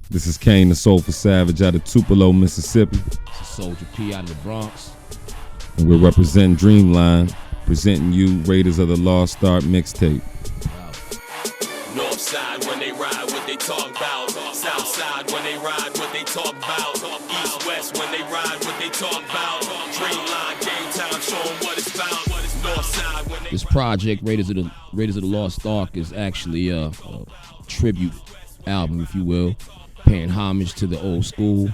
This is Kane, the Soulful Savage, out of Tupelo, Mississippi. It's a Soldier P out of the Bronx. And we're representing Dreamline, presenting you Raiders of the Lost Ark mixtape. North side when they ride, what they talk about. South side when they ride, what they talk about. East west when they ride, what they talk about. Dreamline, game time, show 'em what it's about. North side when they This project, Raiders of the Lost Ark, is actually a tribute album, if you will, paying homage to the old school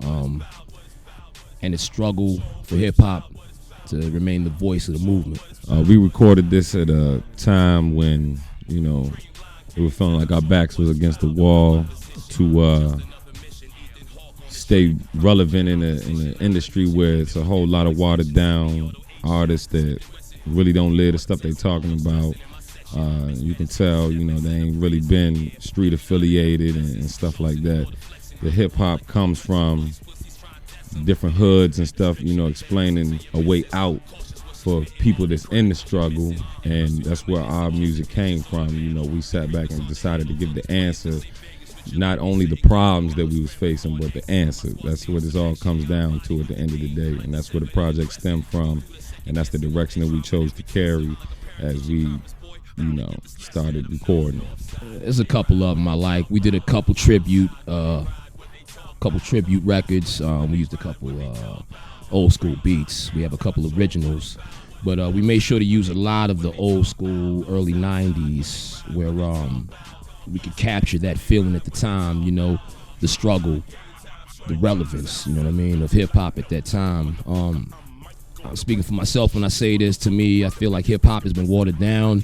and the struggle for hip hop to remain the voice of the movement. We recorded this at a time when, you know, we were feeling like our backs was against the wall to stay relevant in the industry where it's a whole lot of watered down artists that really don't live the stuff they talking about. You can tell, you know, they ain't really been street affiliated and stuff like that. The hip hop comes from different hoods and stuff, you know, explaining a way out for people that's in the struggle, and that's where our music came from. You know, we sat back and decided to give the answer, not only the problems that we was facing, but the answer. That's what this all comes down to at the end of the day, and that's where the project stemmed from, and that's the direction that we chose to carry as we, you know, started recording. There's a couple of them I like. We did a couple tribute records. We used a couple old school beats. We have a couple originals, but we made sure to use a lot of the old school early 90s where we could capture that feeling at the time, you know, the struggle, the relevance, you know what I mean, of hip hop at that time. Speaking for myself when I say this, to me, I feel like hip hop has been watered down.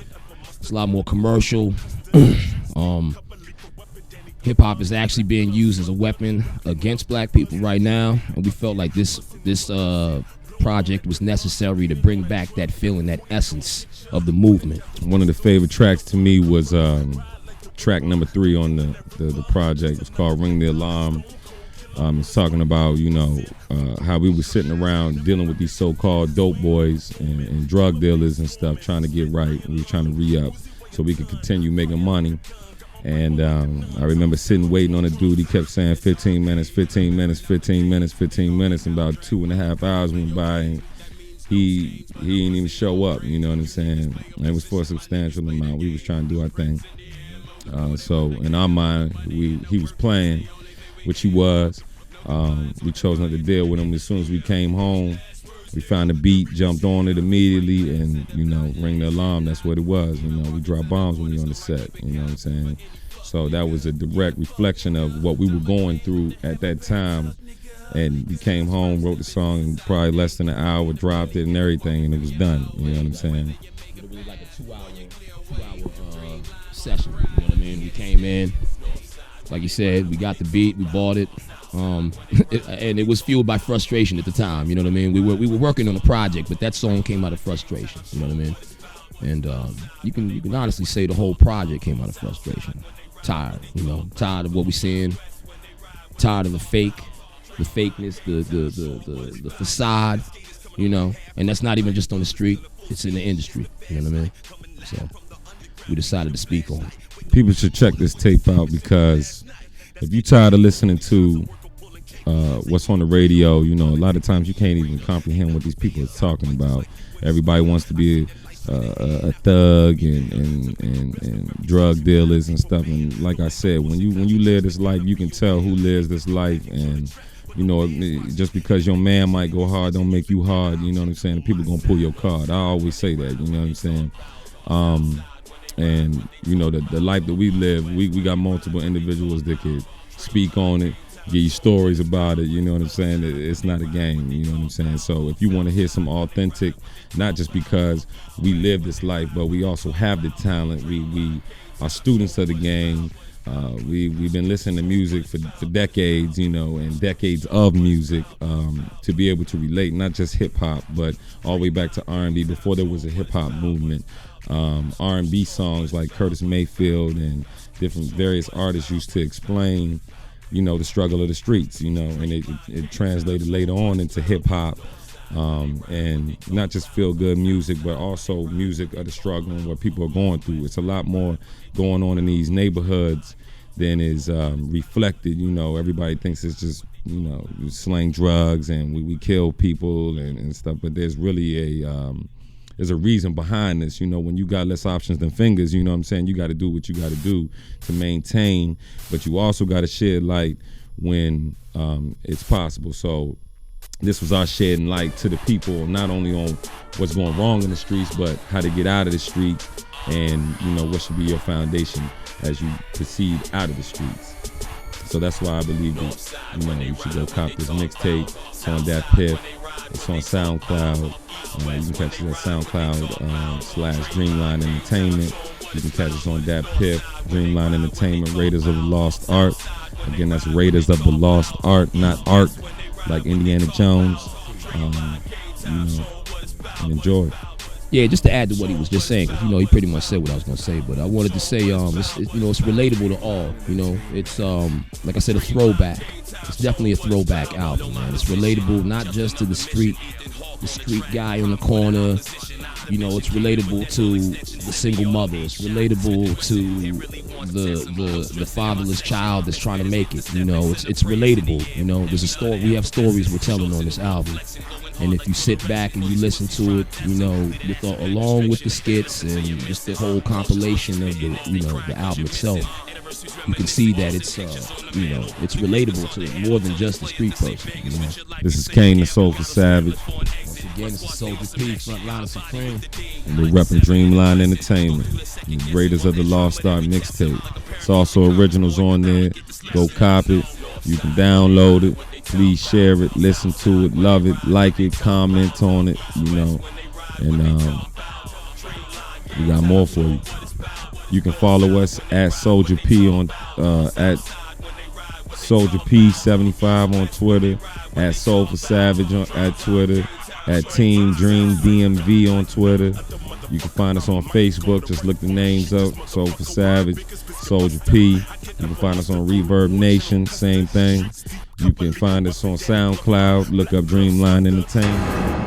It's a lot more commercial. Hip hop is actually being used as a weapon against black people right now, and we felt like this project was necessary to bring back that feeling, that essence of the movement. One of the favorite tracks to me was track number 3 on the project. It's called Ring the Alarm. It's talking about, you know, how we were sitting around dealing with these so-called dope boys and drug dealers and stuff, trying to get right. We were trying to re-up so we could continue making money. And I remember sitting waiting on a dude. He kept saying 15 minutes, 15 minutes, 15 minutes, 15 minutes. And about 2.5 hours went by, and he didn't even show up. You know what I'm saying? And it was for a substantial amount. We was trying to do our thing. So in our mind, he was playing, which he was. We chose not to deal with him. As soon as we came home, we found the beat, jumped on it immediately, and, you know, Ring the Alarm, that's what it was. You know, we drop bombs when we on the set, you know what I'm saying? So that was a direct reflection of what we were going through at that time. And we came home, wrote the song in probably less than an hour, dropped it and everything, and it was done, you know what I'm saying? It was like a two-hour session, you know what I mean? We came in, like you said, we got the beat, we bought it. And it was fueled by frustration at the time, you know what I mean? We were working on a project, but that song came out of frustration, you know what I mean? And you can honestly say the whole project came out of frustration. Tired, you know, tired of what we're seeing, tired of the fakeness, the facade, you know, and that's not even just on the street, it's in the industry, you know what I mean? So we decided to speak on it. People should check this tape out, because if you're tired of listening to what's on the radio, you know, a lot of times you can't even comprehend what these people are talking about. Everybody wants to be a thug and drug dealers and stuff. And like I said, when you live this life, you can tell who lives this life. And, you know, just because your man might go hard don't make you hard, you know what I'm saying? People gonna pull your card. I always say that, you know what I'm saying? And, you know, the life that we live, we got multiple individuals that could speak on it, give you stories about it, you know what I'm saying? It's not a game, you know what I'm saying? So if you want to hear some authentic, not just because we live this life, but we also have the talent, we are students of the game. We've been listening to music for decades, you know, and decades of music, to be able to relate, not just hip-hop, but all the way back to R&B before there was a hip-hop movement. R&B songs like Curtis Mayfield and different various artists used to explain, you know, the struggle of the streets, you know, and it translated later on into hip-hop, and not just feel-good music, but also music of the struggle and what people are going through. It's a lot more going on in these neighborhoods than is reflected. You know, everybody thinks it's just, you know, you slang drugs and we kill people and stuff, but there's really there's a reason behind this. You know, when you got less options than fingers, you know what I'm saying, you got to do what you got to do to maintain, but you also got to shed light when it's possible. So this was our shedding light to the people, not only on what's going wrong in the streets, but how to get out of the streets, and, you know, what should be your foundation as you proceed out of the streets. So that's why I believe that, you know, you should go cop this mixtape. It's on that Piff. It's on SoundCloud. You can catch it at SoundCloud / Dreamline Entertainment. You can catch us on that Piff, Dreamline Entertainment, Raiders of the Lost Art. Again, that's Raiders of the Lost Art, not Ark, like Indiana Jones. You know, and enjoy. Yeah, just to add to what he was just saying, 'cause, you know, he pretty much said what I was gonna say, but I wanted to say, you know, it's relatable to all. You know, it's like I said, a throwback. It's definitely a throwback album, man. It's relatable not just to the street guy on the corner. You know, it's relatable to the single mother. It's relatable to the fatherless child that's trying to make it. You know, it's relatable. You know, there's a story. We have stories we're telling on this album. And if you sit back and you listen to it, you know, along with the skits and just the whole compilation of the album itself, you can see that it's you know, it's relatable to more than just the street person. You know? This is Kane the Soulful Savage. Once again, it's a Soldier P, Frontline Supreme. And we're repping Dreamline Entertainment, the Raiders of the Lost Art mixtape. It's also originals on there. Go cop it. You can download it. Please share it, listen to it, love it, like it, comment on it, you know. And we got more for you. You can follow us at Soldier P on at Soldier P75 on Twitter, at Soulful Savage at Twitter, at Team Dream DMV on Twitter. You can find us on Facebook. Just look the names up: Soulful Savage, Soldier P. You can find us on Reverb Nation, same thing. You can find us on SoundCloud. Look up Dreamline Entertainment.